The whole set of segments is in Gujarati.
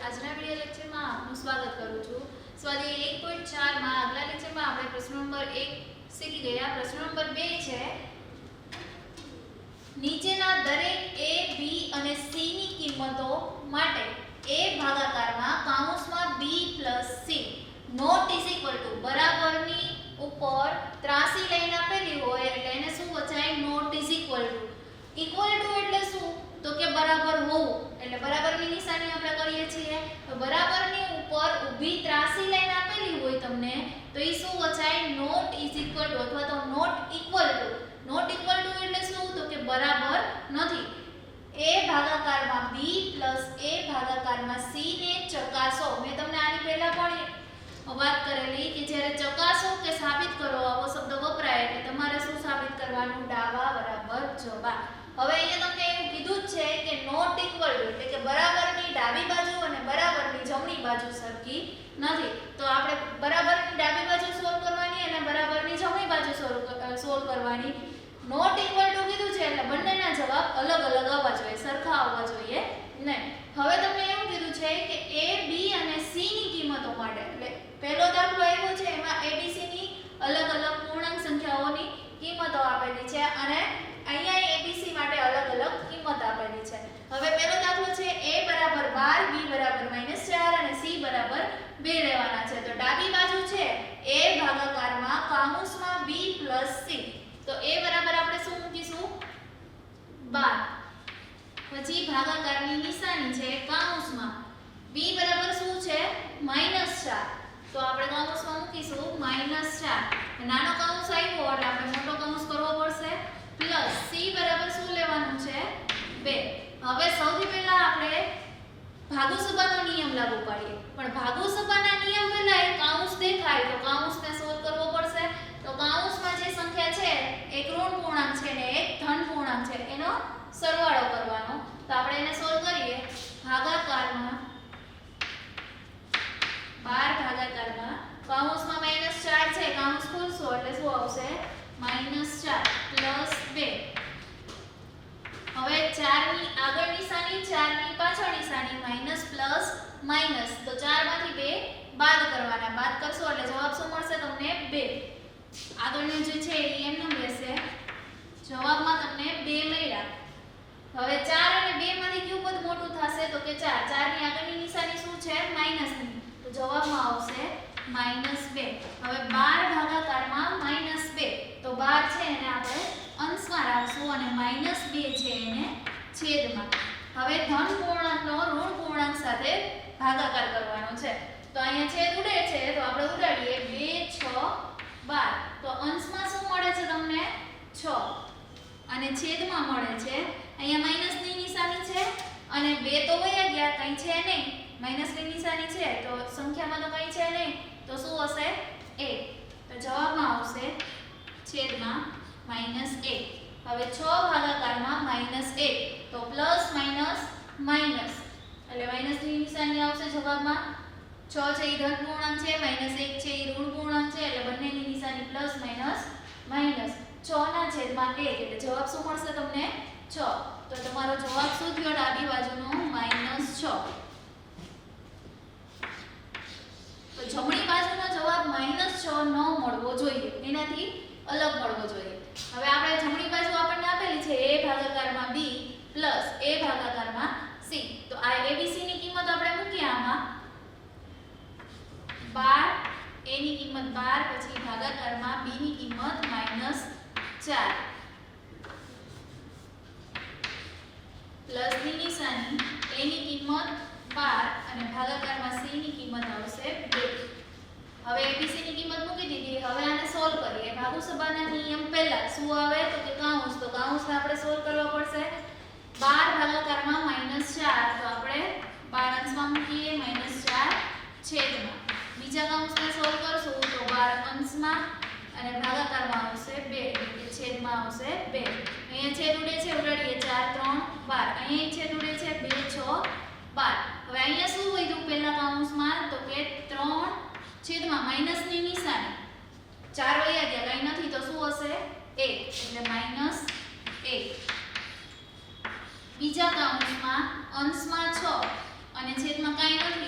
આજના વિડિયો લેક્ચરમાં આપનું સ્વાગત કરું છું। સ્વાધ્યાય 1.4 માં આગલા લેક્ચરમાં આપણે પ્રશ્ન નંબર 1 શીખી ગયા। પ્રશ્ન નંબર 2 છે નીચેના દરેક a b અને c ની કિંમતો માટે a ભાગાકારમાં કૌંસમાં b + c not is equal to બરાબરની ઉપર ત્રાસી લાઈન આપેલી હોય એટલે એને શું વચાય નોટ ઇઝ ઇક્વલ ટુ એટલે શું તો કે બરાબર હોવું એટલે બરાબરની નિશાની આપણે કરીએ છીએ તો બરાબરની ઉપર ઊભી ત્રાસી લાઈન આપેલી હોય તમને તો એ શું વચાય નોટ ઇઝ ઇક્વલ ટુ અથવા તો નોટ ઇક્વલ ટુ એટલે શું તો કે બરાબર નથી। a ભાગાકારમાં b + a ભાગાકારમાં c ને ચકાસો। મેં તમને આની પહેલા પણ વાત કરેલી કે જ્યારે ચકાસો કે સાબિત કરો આવો શબ્દ વપરાય એટલે તમારે શું સાબિત કરવાનું ડાવા બરાબર જવાબ। હવે અહીંયા તમને એવું કીધું જ છે કે નોટ ઇક્વલ ટુ એટલે કે બરાબરની ડાબી બાજુ અને બરાબરની જમણી બાજુ સરખી નથી તો આપણે બરાબરની ડાબી બાજુ સોલ્વ કરવાની અને બરાબરની જમણી બાજુ સોલ્વ કરવાની। નોટ ઇક્વલ ટુ કીધું છે એટલે બંનેના જવાબ અલગ અલગ આવવા જોઈએ સરખા આવવા જોઈએ નહીં। હવે તમને એવું કીધું છે કે a b અને c ની કિંમતો માટે એટલે પહેલો દાખલો આવ્યો છે એમાં abc ની અલગ અલગ પૂર્ણાંક સંખ્યાઓની કિંમતો આપેલી છે અને અહીંયા abc માટે અલગ અલગ કિંમત આપેલી છે। હવે પહેલો દાખલો છે a = 12 b = -4 અને c = 2 લેવાના છે તો ડાબી બાજુ છે a ભાગાકારમાં કૌંસમાં b + c તો a બરાબર આપણે શું મૂકીશું 12 પછી ભાગાકારની નિશાની છે કૌંસમાં b બરાબર શું છે -4 તો આપણે કૌંસમાં મૂકીશું -4 નાનો કૌંસ આવ્યો એટલે આપણે મોટો કૌંસ કરવો પડશે પ્લસ c બરાબર શું લેવાનું છે 2। હવે સૌથી પહેલા આપણે ભાગુસભાનો નિયમ લાગુ પાડીએ પણ ભાગુસભાના નિયમ પહેલા એક કૌંસ દેખાય તો કૌંસને સોલ્વ કરવો પડશે તો કૌંસમાં જે સંખ્યા છે એક ઋણ પૂર્ણાંક છે ને એક ધન પૂર્ણાંક છે એનો સરવાળો કરવાનો તો આપણે એને સોલ્વ કરીએ ભાગાકારમાં 12 ભાગાકારમાં કૌંસમાં -4 છે કૌંસ ખોલશો એટલે શું આવશે -4 + 2 હવે 4 ની આગળ નિશાની 4 ની પાછળ નિશાની માઈનસ પ્લસ માઈનસ તો 4 માંથી 2 બાદ કરવાના બાદ કરશો એટલે જવાબ શું મળશે તમને 2 આગળનું જે છે એ એમનું રહેશે જવાબમાં તમને 2 મળ્યા। હવે 4 અને 2 માંથી કયું પદ મોટું થશે તો કે 4 4 ની આગળની નિશાની શું છે માઈનસ ની તો જવાબમાં આવશે -2। હવે 12 ભાગાકારમાં -2 તો 12 છે એને આપણે અંશમાં રાખશું અને -2 છે એને છેદમાં। હવે ધન પૂર્ણાંકનો ઋણ પૂર્ણાંક સાથે ભાગાકાર કરવાનો છે તો અહીંયા છેદ ઉડે છે તો આપણે ઉડાડીએ 2 6 12 તો અંશમાં શું મળે છે તમને 6 અને છેદમાં મળે છે અહીંયા માઈનસની નિશાની છે અને 2 તો વયા ગયા કંઈ છે નહીં માઈનસની નિશાની છે તો સંખ્યામાં તો કંઈ છે નહીં તો શું હશે 1 તો જવાબમાં આવશે છેદમાં -1। હવે 6 ભાગાકારમાં -1 તો પ્લસ માઈનસ માઈનસ એટલે માઈનસની નિશાની આવશે જવાબમાં 6 છે એ ધન પૂર્ણાંક છે -1 છે એ ઋણ પૂર્ણાંક છે એટલે બંનેની નિશાની પ્લસ માઈનસ માઈનસ 6 ના છેદમાં 1 એટલે જવાબ શું મળશે તમને 6 તો તમારો જવાબ શું થયો ડાબી બાજુનો -6। તો જમણી બાજુનો જવાબ -6 ન મળવો જોઈએ એનાથી અલગ મળવો જોઈએ। હવે આપણે જમણી બાજુ આપણને આપેલી છે a ભાગાકારમાં b + a ભાગાકારમાં c તો આ abc ની કિંમત આપણે મૂકીએ આમાં 12 a ની કિંમત 12 પછી ભાગાકારમાં b ની કિંમત -4 પ્લસ ની નિશાની a ની કિંમત 12 અને ભાગાકારમાં c ની કિંમત આવશે 2। હવે abc ની કિંમત મૂકી દીધી હવે આને સોલ્વ કરીએ ભાગુસભાના નિયમ પહેલા શું આવે તો કે કૌંસ તો કૌંસને આપણે સોલ્વ કરવા પડશે 12 ભાગાકારમાં -4 તો આપણે 12 અંશમાં મૂકીએ -4 છેદમાં બીજા કૌંસને સોલ્વ કરશું તો 12 અંશમાં અને ભાગાકારમાં આવશે 2 એટલે છેદમાં આવશે 2। અહીંયા છેદ ઉડે છે ઉડાડીએ 4 3 12 અહીંયા છેદ ઉડે છે 2 6 12 હવે અહીંયા શું વધ્યું પહેલા કૌંસમાં તો કે 3 છેદમાં માઈનસની નિશાની 4 વયા ગયા કંઈ નથી તો શું હશે 1 એટલે -1। બીજા કૌંસમાં અંશમાં 6 અને છેદમાં કાંઈ નથી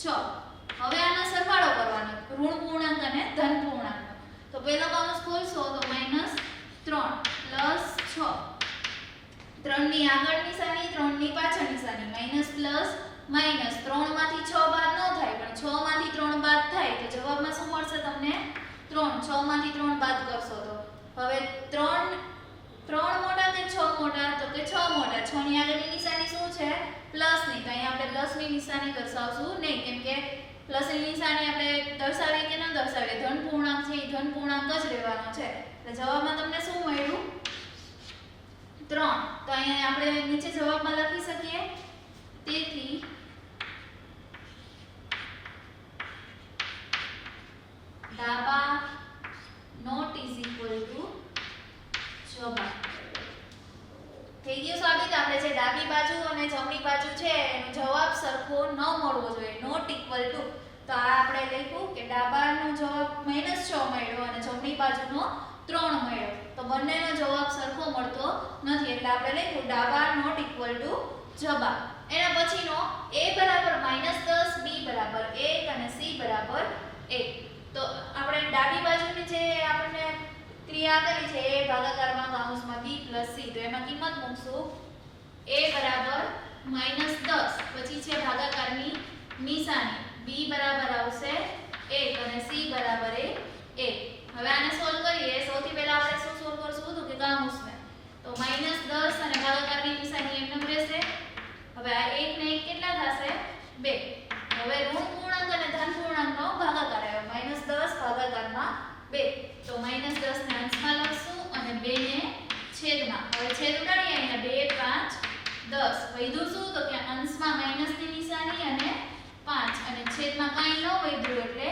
6. હવે આનો સરવાળો કરવાનો ઋણ પૂર્ણાંક અને ધન પૂર્ણાંકનો. તો પહેલો કૌંસ ખોલશો તો -3 + 6. 3 ની આગળ નિશાની 3 ની પાછળ નિશાની માઈનસ પ્લસ માઈનસ. 3 માંથી 6 બાદ ન થાય પણ 6 માંથી 3 બાદ થાય તો જવાબમાં શું મળશે તમને 3. 6 માંથી 3 બાદ કરશો તો હવે 3 મોટા કે 6 મોટા તો કે 6 મોટા. 6 ની આગળની નિશાની શું છે પ્લસ ની. તો અહીં આપણે પ્લસ ની નિશાની દર્શાવશું નહીં કેમ કે પ્લસ ની નિશાની આપણે દર્શાવીએ કે ન દર્શાવીએ ધન પૂર્ણાંક છે એ ધન પૂર્ણાંક જ રહેવાનો છે. એટલે જવાબમાં તમને શું મળ્યું 3. તો અહીંયા આપણે નીચે જવાબમાં લખી શકીએ તેથી ડાબા નોટ ઇઝ ઇક્વલ ટુ જવાબ. થઈ ગયું સાબિત. આપણે જે ડાબી બાજુ અને જમણી બાજુ છે એનો જવાબ સરખો ન મળવો જોઈએ નોટ ઇક્વલ ટુ. તો આ આપણે લખ્યું કે ડાબાનો જવાબ -6 મળ્યો અને જમણી બાજુનો 3 મળ્યો તો બંનેનો જવાબ સરખો મળતો નથી એટલે આપણે લખ્યું ડાબા નોટ ઇક્વલ ટુ જવાબ. એના પછીનો a બરાબર -10 b બરાબર 1 અને c બરાબર 1. તો આપણે ડાબી બાજુની જે આપણને ક્રિયા આપેલી છે a ભાગાકારમાં કૌંસમાં b + c. તો એમાં કિંમત મૂકશું a બરાબર -10 પછી છે ભાગાકારની નિશાની b બરાબર આવશે 1 અને c બરાબર 1. હવે આને સોલ્વ કરીએ. સૌથી પહેલા આપણે શું સોલ્વ કરશું તો કે કૌંસને. તો -10 અને ભાગાકારની નિશાની એમને રહેશે. હવે આ 1 ને 1 કેટલા થશે 2. હવે ઋણ પૂર્ણાંક અને ધન પૂર્ણાંકનો ભાગાકાર આવ્યો -10 ભાગાકારમાં 2. તો -10 ને અંશમાં લખશું અને 2 ને છેદમાં. હવે છેદ ઉડાડીએ અહીંયા 2 5 10. વધ્યું શું તો કે અંશમાં માઈનસ ની નિશાની અને 5 અને છેદમાં કાંઈ ન વધ્યું એટલે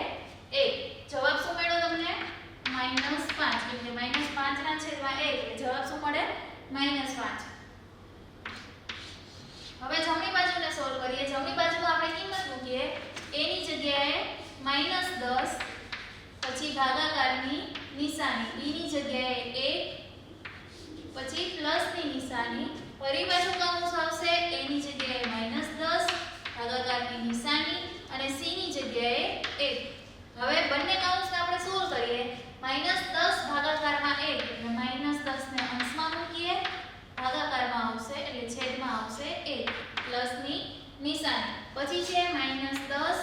1. જવાબ શું મળ્યો તમને -5 કેમ કે -5 ના છેદમાં 1 એટલે જવાબ શું મળે -5. હવે જમણી બાજુને સોલ્વ કરીએ. જમણી બાજુમાં આપણે કિંમત મૂકીએ a ની જગ્યાએ -10 પછી ભાગાકારની નિશાની b ની જગ્યાએ 1 પછી પ્લસ ની નિશાની ફરી પાછું કૌંસ આવશે a ની જગ્યાએ -10 ભાગાકારની નિશાની અને c ની જગ્યાએ 1. હવે બંને કૌંસને આપણે સોલ્વ કરીએ. -10 ભાગાકારમાં 1 એટલે -10 ને અંશમાં મૂકીએ ભાગાકારમાં આવશે એટલે છેદમાં આવશે 1 પ્લસ ની નિશાની. પછી છે -10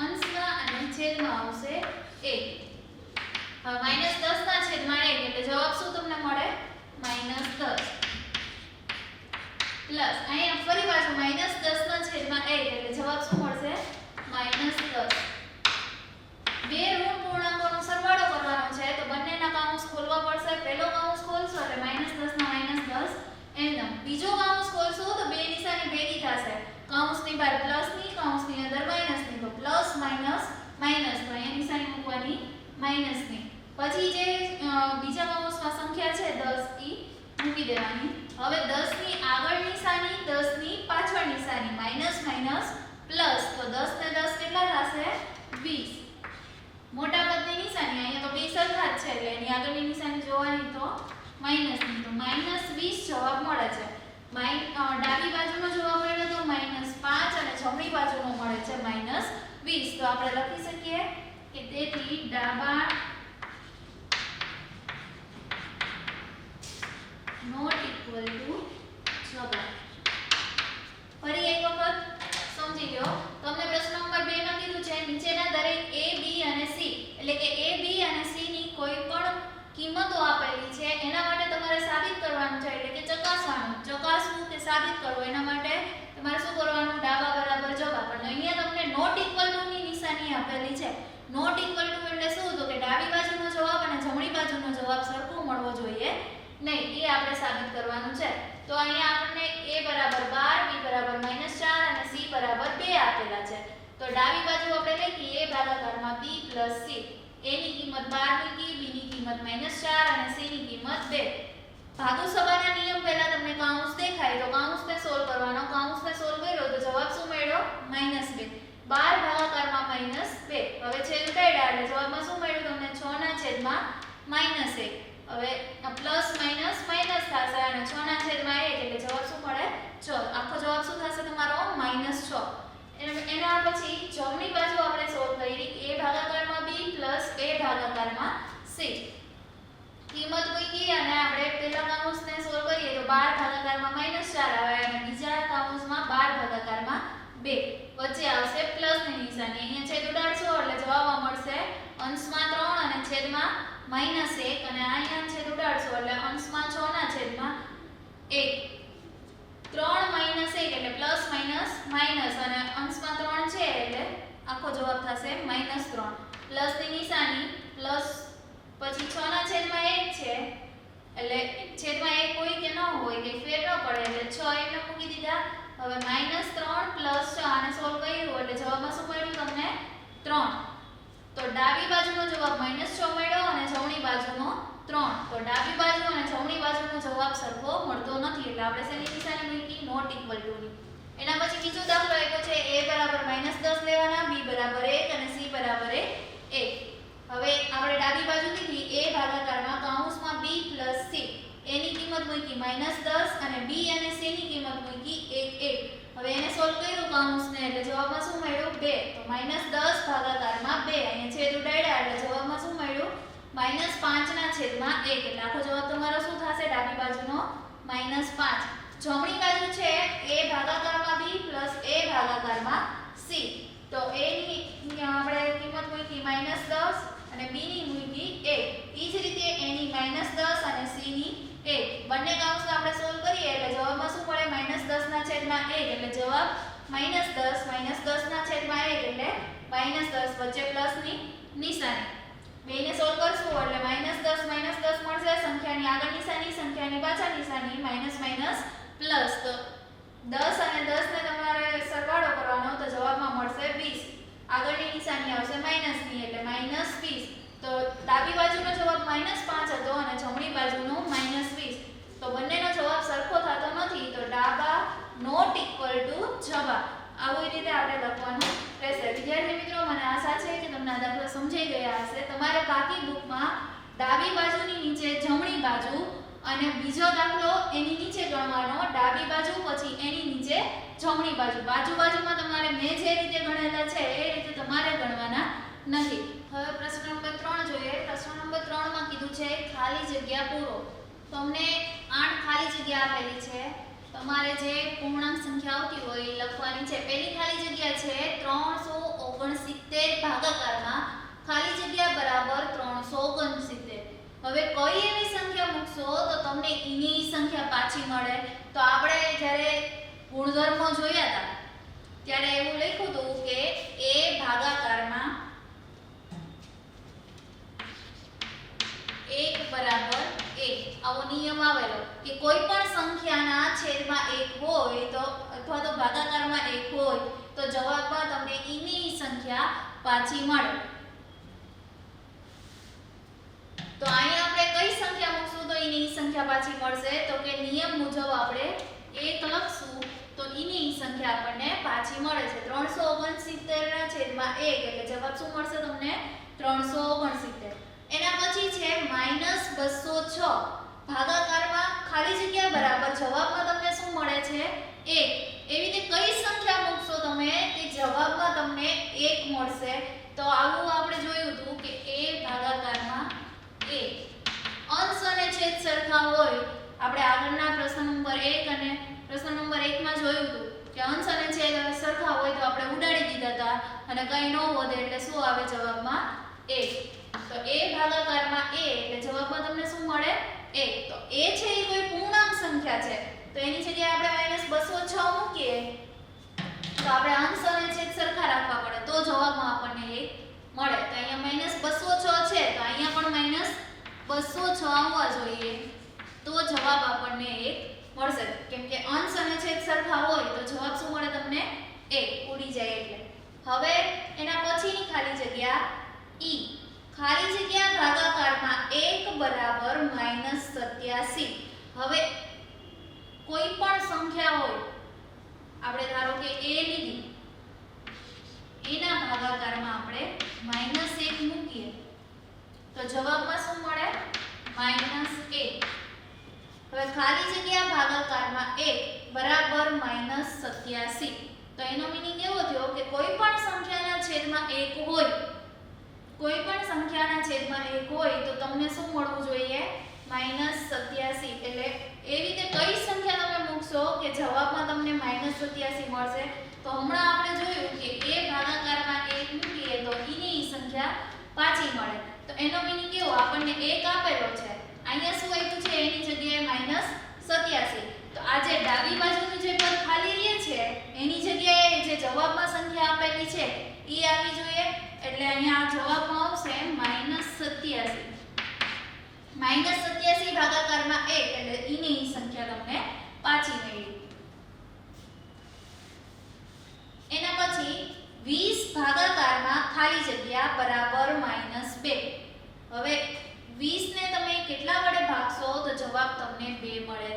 અંશમાં અને છેદમાં આવશે 1. હવે -10 ના છેદમાં 1 એટલે જવાબ શું તમને મળે -10 પ્લસ અહીંયા ફરી પાછું -10 ના છેદમાં 1 એટલે જવાબ શું મળશે -10. બે ઋણ પૂર્ણાંકોનો સરવાળો કરવાનો છે તો બંનેના કૌંસ ખોલવા પડશે. પહેલો કૌંસ ખોલશો એટલે -10 ના -10 એમ. બીજો કૌંસ ખોલશો તો બે નિશાની ભેગી થશે. કૌંસની બહાર પ્લસની કૌંસની અંદર માઈનસની. તો પ્લસ માઈનસ માઈનસ તો અહીંયા નિશાની મૂકવાની માઈનસની. પછી જે બીજા કૌંસમાં સંખ્યા છે 10 ઈ મૂકી દેવાની. હવે 10 ની આગળ નિશાની 10 ની પાછળ નિશાની માઈનસ માઈનસ પ્લસ. તો 10 ને 10 કેટલા થશે 20. મોટા પદની નિશાની અહીંયા તો બે સરખા જ છે એટલે એની આગળની નિશાની જોવાની તો માઈનસની. તો -20 જવાબ મળે છે. ડાબી બાજુનો જવાબ મળ્યો તો -5 અને જમણી બાજુનો મળે છે -20. તો આપણે લખી શકીએ કે તેથી ડાબા નોટ ઇક્વલ ટુ જવાબ. ફરી એક વખત સમજી લો. તમને પ્રશ્ન નંબર 2 માં કીધું છે નીચેના દરેક a b અને c એટલે કે a b અને c ની કોઈ પણ કિંમતો આપેલી છે એના માટે તમારે સાબિત કરવાનું છે એટલે કે ચકાસવું કે સાબિત કરવું. એના માટે તમારે શું કરવાનું ડાબા બરાબર જવાબ. પણ અહીંયા તમને નોટ ઇક્વલ ટુ ની નિશાની આપેલી છે. નોટ ઇક્વલ ટુ એટલે શું તો કે ડાબી બાજુનો જવાબ અને જમણી બાજુનો જવાબ સરખો મળવો જોઈએ નહીં. એ આપણે સાબિત કરવાનું છે. તો અહીંયા આપણને a બરાબર 12 b બરાબર -4 અને c બરાબર 2 આપેલા છે. તો ડાબી બાજુ આપણે લખીએ a ભાગાકારમાં b + c. a ની કિંમત 12 મૂકી, b ની કિંમત -4 અને c ની કિંમત 2. ભાગોસભાના નિયમ પહેલા તમને કૌંસ દેખાય તો કૌંસને સોલ્વ કરવાનો. કૌંસને સોલ્વ કર્યો તો જવાબ શું મળ્યો -2. 12 ભાગાકારમાં -2. હવે છેદ ઉડાડ્યા એટલે જવાબમાં શું મળ્યું તમને 6 ના છેદમાં -1. હવે પ્લસ માઈનસ માઈનસ થશે અને 6 ના છેદમાં 1 એટલે જવાબ શું મળે 6. આખો જવાબ શું થશે તમારો -6. એના પછી જમણી બાજુ આપણે સોલ્વ કરી a ભાગાકારમાં b a ભાગાકારમાં c કિંમત મૂકી અને આપણે પહેલા કૌંસને સોલ્વ કરીએ તો 12 ભાગાકારમાં -4 આવે અને બીજા કૌંસમાં 12 ભાગાકારમાં 2 વચ્ચે આવશે પ્લસની નિશાની અહીંયા છેદ ઉડાડશો એટલે જવાબમાં મળશે અંશમાં 3 અને છેદમાં -1 અને અહીંયા છેદ ઉડાડશો એટલે અંશમાં 6 ના છેદમાં 1 3 1 એટલે પ્લસ માઈનસ માઈનસ અને અંશમાં 3 છે એટલે આખો જવાબ થશે -3 પ્લસની નિશાની પ્લસ પછી 6 ના છેદમાં 1 છે એટલે છેદમાં 1 હોય કે ન હોય કે ફેર ન પડે એટલે 6 એટલે મૂકી દીધા હવે -3 6 આને સોલ્વ કર્યું એટલે જવાબમાં શું મળ્યું તમને 3 તો ડાબી બાજુનો જવાબ -6 મળ્યો અને જમણી બાજુનો 3 તો ડાબી બાજુ અને જમણી બાજુનો જવાબ સરખો મળતો નથી એટલે આપણે શેની નિશાની મૂકી નોટ ઇક્વલ ટુ ની એના પછી બીજો દાખલો આપ્યો છે a -10 લેવાના b 1 અને c 1 હવે આપણે ડાબી બાજુ લીધી a ભાગાકારમાં કૌંસમાં b c એની કિંમત મૂકી -10 અને b અને c ની કિંમત મૂકી 1 હવે એને સોલ્વ કર્યું કૌંસને એટલે જવાબમાં શું મળ્યું 2 તો -10 ભાગાકારમાં 2 અહીંયા છેદ ઉડાડ્યા એટલે જવાબમાં શું મળ્યું -5 ના છેદમાં 1 એટલે આખો જવાબ તમારો શું થશે ડાબી બાજુનો -5 જમણી બાજુ છે a ભાગાકારમાં b a ભાગાકારમાં c તો a ની આપણે કિંમત મૂકી -10 અને b ની મૂકી 1 ઈ જ રીતે a ની -10 અને c ની 1 બંને કૌંસને આપણે સોલ્વ કરીએ એટલે જવાબમાં શું મળે -10 ના છેદમાં 1 એટલે જવાબ -10 10 ના છેદમાં 1 એટલે -10 વચ્ચે પ્લસની નિશાની બેને સોલ્વ કરશું એટલે -10 મળશે સંખ્યાની આગળ નિશાની સંખ્યાની પાછળ નિશાની માઈનસ માઈનસ પ્લસ તો 10 અને 10 ને તમારે સરવાળો કરવાનો તો જવાબમાં મળશે 20 આગળની નિશાની આવશે માઈનસની એટલે -20 તો ડાબી બાજુનો જવાબ -5 હતો અને જમણી બાજુનો -20 તો બંનેનો જવાબ સરખો થતો નથી તો ડાબા નોટ ઇક્વલ ટુ જવાબ આવી રીતે આપણે લખવાનું રહેશે વિદ્યાર્થી મિત્રો મને આશા છે કે તમને આ દાખલા સમજાઈ ગયા હશે તમારે બાકી બુકમાં ડાબી બાજુની નીચે જમણી બાજુ અને બીજો દાખલો એની નીચે ગણવાનો ડાબી બાજુ પછી એની નીચે જમણી બાજુ બાજુમાં તમારે મેં જે રીતે ગણેલા છે એ રીતે તમારે ગણવાના નથી હવે પ્રશ્ન નંબર 3 જોઈએ પ્રશ્ન નંબર 3 માં કીધું છે ખાલી જગ્યા પૂરો તમને 8 ખાલી જગ્યા આપેલી છે તમારે જે પૂર્ણાંક સંખ્યા આવતી હોય એ લખવાની છે પહેલી ખાલી જગ્યા છે 369 ભાગાકારમાં ખાલી જગ્યા બરાબર 369 હવે કઈ એવી સંખ્યા મૂકશો તો તમને એની સંખ્યા પાછી મળે તો આપણે જ્યારે ગુણધર્મો જોયા હતા ત્યારે એવું લખ્યું હતું કે a ભાગાકારમાં 1 બરાબર 1 આવો નિયમ આવેલો કે કોઈ પણ સંખ્યાના છેદમાં 1 હોય તો અથવા તો ભાગાકારમાં 1 હોય તો જવાબમાં તમને એની સંખ્યા પાછી મળે તો અહીં આપણે કઈ સંખ્યા મૂકશું તો એની સંખ્યા પાછી મળશે તો કે નિયમ મુજબ આપણે 1 લખશું તો એની સંખ્યા આપણને પાછી મળે છે 369 ના છેદમાં 1 એટલે જવાબ શું મળશે તમને 369 એના પછી છે -206 ભાગાકારમાં ખાલી જગ્યા બરાબર જવાબમાં તમને શું મળે છે 1 એવી રીતે કઈ સંખ્યા મૂકશો તમે તે જવાબમાં તમને 1 મળશે તો આવું આપણે જોયું હતું કે a ભાગાકારમાં 1 અંશ અને છેદ સરખા હોય આપણે આગળના પ્રશ્ન નંબર 1 અને પ્રશ્ન નંબર 1 માં જોયું હતું કે અંશ અને છેદ સરખા હોય તો આપણે ઉડાડી દીધા હતા અને કંઈ ન વધે એટલે શું આવે જવાબમાં 1 તો a ભાગાકારમાં a એટલે જવાબમાં તમને શું મળે 1 તો a છે એ કોઈ પૂર્ણાંક સંખ્યા છે તો એની જગ્યાએ આપણે -206 મૂકીએ તો આપણે અંશ અને છેદ સરખા રાખવા પડે તો જવાબમાં આપણને 1 મળે તો અહીંયા -206 છે તો અહીંયા પણ -206 આવવા જોઈએ તો જવાબ આપણને 1 મળશે કેમ કે અંશ અને છેદ સરખા હોય તો જવાબ શું મળે તમને 1 ઉડી જાય એટલે હવે એના પછીની ખાલી જગ્યા e ખાલી જગ્યા ભાગાકારમાં 1 બરાબર -87 હવે કોઈ પણ સંખ્યા હોય આપણે ધારો કે a લીધી એના ભાગાકારમાં આપણે -1 મૂકીએ તો જવાબમાં શું મળે -1 હવે ખાલી જગ્યા ભાગાકારમાં 1 બરાબર -87 તો એનો મીનિંગ એવો થયો કે કોઈ પણ સંખ્યાના છેદમાં 1 હોય, કોઈ પણ સંખ્યાના છેદમાં 1 હોય તો તમને શું મળવું જોઈએ? -87. એટલે એ રીતે કઈ સંખ્યા તમે મૂકશો કે જવાબમાં તમને -87 મળશે? તો હમણાં આપણે જોયું કે a ભાગાકારમાં 1 મૂકીએ તો e ની સંખ્યા પાછી મળે. તો એનો મીનિંગ એવો, આપણને 1 આપેલો છે, અહીંયા શું આપ્યું છે? એની જગ્યાએ -87. તો આ જે ડાબી બાજુની જે પદ ખાલી રહે છે એની જગ્યાએ જે જવાબમાં સંખ્યા આપેલી છે એ આવી જોઈએ. એટલે અહીંયા જવાબમાં આવશે -87. -87 ભાગાકારમાં 1 એટલે e ની સંખ્યા તમને પાછી મળી. એના પછી 20 ભાગાકારમાં ખાલી જગ્યા બરાબર -2. હવે 20 ને તમે કેટલા વડે ભાગશો તો જવાબ તમને 2 મળે.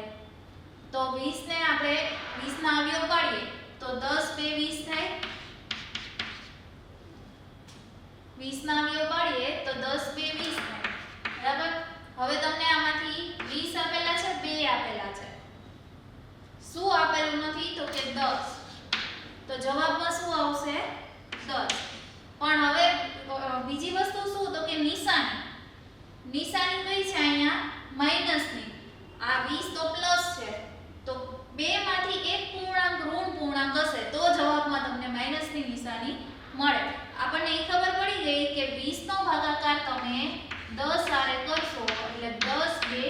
તો 20 ને આપણે 20 ના અવયવ પાડીએ તો 10 2 20 થાય. 20 ના અવયવ પાડીએ તો 10 2 20 થાય. બરાબર. હવે તમને આમાંથી 20 આપેલા છે, 2 આપેલા છે. શું આપેલું નથી? તો કે 10. તો જવાબમાં શું આવશે? 10. પણ હવે બીજી વસ્તુ શું? તો કે નિશાની. નિશાની કઈ છે અહીંયા? માઈનસની. આ 20 તો પ્લસ છે, તો 2 માંથી એક પૂર્ણાંક ઋણ પૂર્ણાંક હશે તો જવાબમાં તમને માઈનસની નિશાની મળે. આપણને એ ખબર પડી ગઈ કે 20 નો ભાગાકાર તમે 10 સારે કરશો એટલે 10 2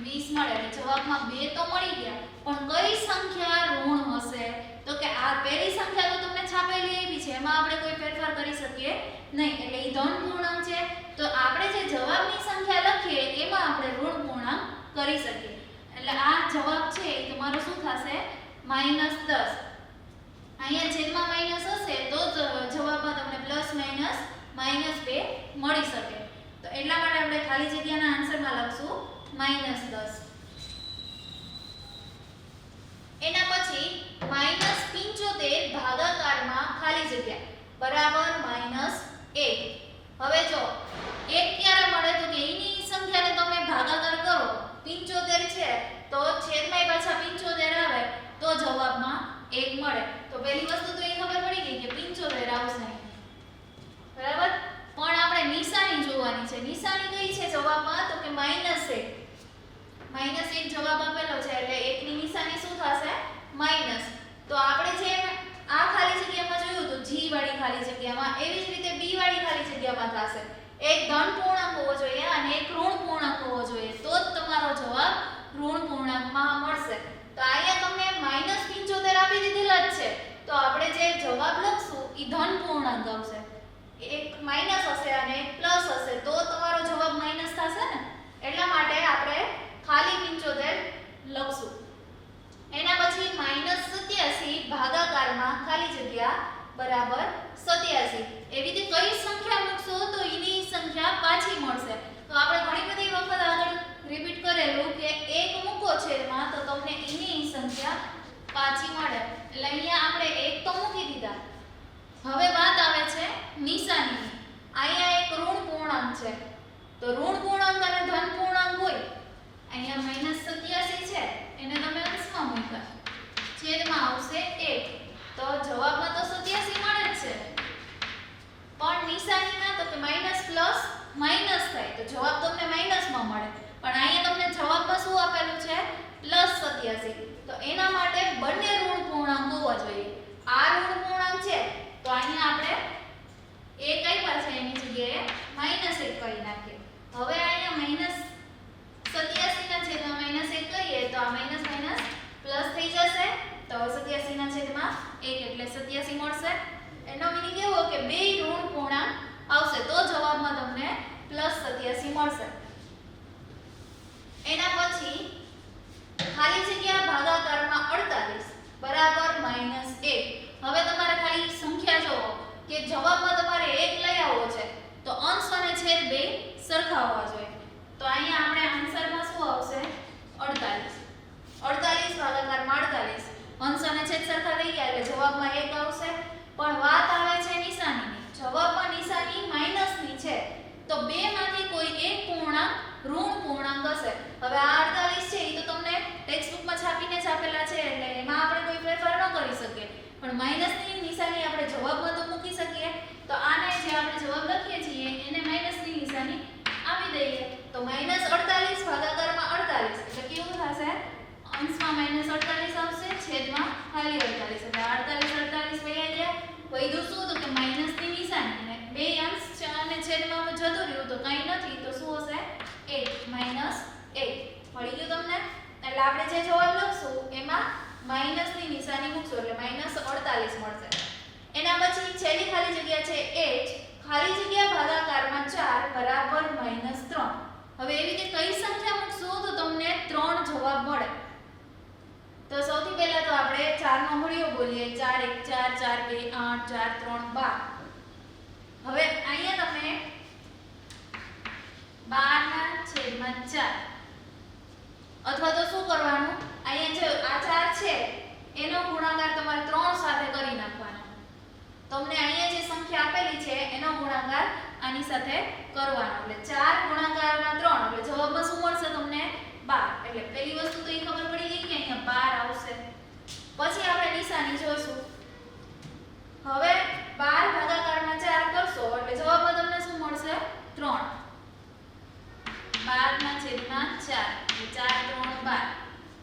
20 મળે. એટલે જવાબમાં 2 તો મળી ગયા, પણ કઈ સંખ્યા ઋણ હશે? તો કે આ પહેલી સંખ્યા તો તમને છાપેલી આવી છે, એમાં આપણે કોઈ ફેરફાર કરી શકીએ નહીં, એટલે એ ધન પૂર્ણાંક છે. તો આપણે જે જવાબની સંખ્યા લખીએ એમાં આપણે ઋણ પૂર્ણાંક કરી શકીએ. એટલે આ જવાબ છે એ તમારો શું થશે? -10. અહીંયા છેદમાં માઈનસ હશે તો જવાબમાં તમને પ્લસ માઈનસ -2 મળી શકે. તો એટલા માટે આપણે ખાલી જગ્યાના આન્સરમાં લખશું -10. એના પછી -75 ભાગાકારમાં ખાલી જગ્યા બરાબર -1. હવે જો 1 ક્યારે મળે? તો કે એની સંખ્યાને તમે ભાગાકાર કરો, 75 છે તો છેદમાં પાછા 75 આવે તો જવાબમાં 1 મળે. તો પહેલી વસ્તુ તો એ ખબર પડી ગઈ કે 75 આવશે, બરાબર. પણ આપણે નિશાની જોવાની છે. નિશાની કઈ છે જવાબમાં? તો કે -1. -1 જવાબ આપેલો છે એટલે 1 ની નિશાની શું થશે? માઈનસ. તો આપણે જેમ આ ખાલી જગ્યામાં જોયું તો g વાળી ખાલી જગ્યામાં, એવી જ રીતે b વાળી ખાલી જગ્યામાં થશે. એક ધન પૂર્ણાંક હોવો જોઈએ અને એક ઋણ પૂર્ણાંક હોવો જોઈએ, તો જ તમારો જવાબ ઋણ પૂર્ણાંકમાં મળશે. તો અહીંયા તમને -75 આપી દીધેલા જ છે, તો આપણે જે જવાબ લખશું એ ધન પૂર્ણાંક આવશે. એક માઈનસ હશે અને એક પ્લસ હશે તો તમારો જવાબ માઈનસ થશે ને, એટલા માટે આપણે ખાલી 75 લખશું. એના પછી -87 ભાગાકારમાં ખાલી જગ્યા બરાબર 87. એવી રીતે કઈ સંખ્યા મૂકશો તો એની સંખ્યા પાછી મળશે. તો આપણે ઘણી બધી વખત આગળ રિપીટ કરેલું કે 1 મૂકો છેદમાં તો તમને એની સંખ્યા પાછી મળે. એટલે અહીંયા આપણે 1 તો મૂકી દીધા. હવે વાત આવે છે નિશાનીની. અહીંયા એક ઋણ પૂર્ણાંક છે, તો ઋણ પૂર્ણાંક અને ધન પૂર્ણાંક હોય, અહીંયા -87 છે એને તમે અંશમાં મૂક્યા, છેદમાં આવશે 1. તો જવાબમાં તો 87 મળે જ છે, પણ નિશાનીમાં તો કે માઈનસ પ્લસ માઈનસ થાય તો જવાબ તમને માઈનસમાં મળે. પણ અહીંયા તમને જવાબમાં શું આપેલું છે? +87. તો એના માટે બંને ઋણ પૂર્ણાંક હોવા જોઈએ. આ ઋણ પૂર્ણાંક છે તો અહીંયા આપણે 1 આપ્યા છે એની જગ્યાએ -1 કરી નાખીએ. હવે અહીંયા -87 ના છેદમાં -1 કરીએ તો આ માઈનસ માઈનસ પ્લસ થઈ જશે. તો 87 ના છેદમાં 1 એટલે 87 મળશે. એનો મીનિંગ એવો કે બે ઋણ પૂર્ણાંક આવશે તો જવાબમાં તમને +87 મળશે. એના પછી ખાલી જગ્યા ભાગાકારમાં 48 બરાબર -1. હવે તમારે ખાલી સંખ્યા જોવો કે જવાબમાં તમારે 1 લઈ આવવો છે તો અંશ અને છેદ બે સરખા હોવા જોઈએ. તો અહીંયા આપણે આન્સરમાં શું આવશે? 48. 48 ભાગાકારમાં 48. અંશ અને છેદ સરખા થઈ ગયા એટલે જવાબમાં 1 આવશે. પણ વાત આવે છે નિશાનીની. જવાબમાં નિશાની માઈનસની છે તો બે માંથી કોઈ એક પૂર્ણાંક ઋણ પૂર્ણાંક હશે. હવે આ 48 છે એ તો તમને ટેક્સ્ટ બુકમાં છાપીને જ આપેલા છે એટલે એમાં પણ માઈનસની નિશાની આપણે જવાબમાં તો મૂકી શકીએ. તો આને જે આપણે જવાબ લખીએ છીએ એને માઈનસની નિશાની આપી દઈએ. તો -48 ભાગાકારમાં 48 એટલે કેવું થશે? અંશમાં -48 આવશે, છેદમાં ખાલી 48. એટલે 48 વયા ગયા. વધ્યું શું? તો કે માઈનસની નિશાની. અને બે અંશ અને છેદમાં જતું રહ્યું તો કંઈ નથી. તો શું હશે? 8 -8. મળી ગયું તમને? એટલે આપણે જે જવાબ લખશું એમાં માઈનસની નિશાની મૂકશું એટલે -48 મળશે. એના પછી છેલ્લી ખાલી જગ્યા છે 8. ખાલી જગ્યા ભાગાકારમાં 4 બરાબર -3. હવે એવી રીતે કઈ સંખ્યા મૂકશું તો તમને 3 જવાબ મળે. તો સૌથી પહેલા તો આપણે 4 નો મૂળિયો બોલીએ. 4 1 4 4 2 8 4 3 12. હવે અહીંયા તમે 12/4 અથવા તો શું કરવાનું? અહીંયા જે આ 4 છે એનો ગુણાકાર તમારે 3 સાથે કરી નાખવાનો. તમને અહીંયા જે સંખ્યા આપેલી છે એનો ગુણાકાર આની સાથે કરવાનો. એટલે 4 ગુણાકારમાં 3 એટલે જવાબમાં શું મળશે તમને? 12. એટલે પહેલી વસ્તુ તો એ ખબર પડી ગઈ કે અહીંયા 12 આવશે. પછી આપણે નિશાની જોશું. હવે 12 ભાગાકારમાં 4 કરશો એટલે જવાબમાં તમને શું મળશે? 3. 12/4 એટલે 4 3 12.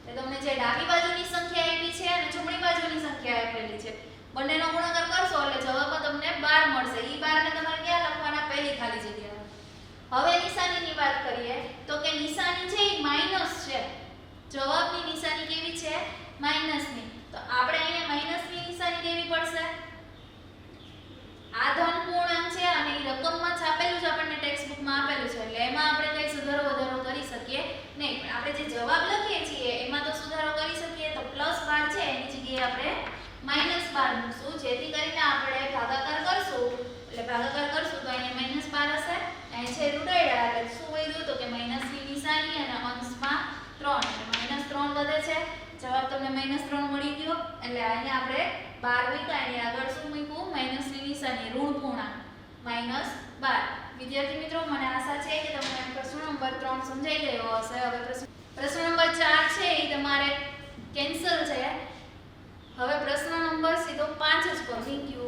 એટલે તમને જે ડાબી બાજુની સંખ્યા આપી છે અને જમણી બાજુની સંખ્યા આપેલી છે બંનેનો ગુણાકાર કરશો એટલે જવાબમાં તમને 12 મળશે. ઈ 12 ને તમારે ક્યાં લખવાના? પહેલી ખાલી જગ્યામાં. હવે નિશાનીની વાત કરીએ તો કે નિશાની છે એ માઈનસ છે. જવાબની નિશાની કેવી છે? માઈનસની. તો આપણે અહીંયા માઈનસની નિશાની દેવી પડશે. આ ધન પૂર્ણાંક છે અને એ રકમમાં છાપેલું છે, આપણને ટેક્સ્ટ બુકમાં આપેલું છે એટલે એમાં આપણે કઈ સુધારો વધારો કરી શકીએ નહીં. પણ આપણે જે જવાબ લખીએ છીએ એમાં તો સુધારો કરી શકીએ. તો +12 છે એની જગ્યાએ આપણે -12 મૂકશું જેથી કરીને આપણે ભાગાકાર કરશું. એટલે ભાગાકાર કરશું તો અહીંયા -12 હશે. અહીં છે રૂડાડ્યા એટલે શું વધ્યું? તો કે માઈનસની નિશાની અને અંશમાં 3 એટલે -3 વધે છે. જવાબ તમને -3 મળી ગયો. એટલે અહીંયા આપણે 12 મૂક્યા એની આગળ શું મૂક્યું? માઈનસની નિશાની, ઋણ પૂર્ણાંક -12. વિદ્યાર્થી મિત્રો, મને આશા છે કે તમને પ્રશ્ન નંબર 3 સમજાઈ ગયો હશે. હવે પ્રશ્ન નંબર 4 છે એ તમારે કેન્સલ છે. હવે પ્રશ્ન નંબર સીધો 5 જ કરો. Thank you.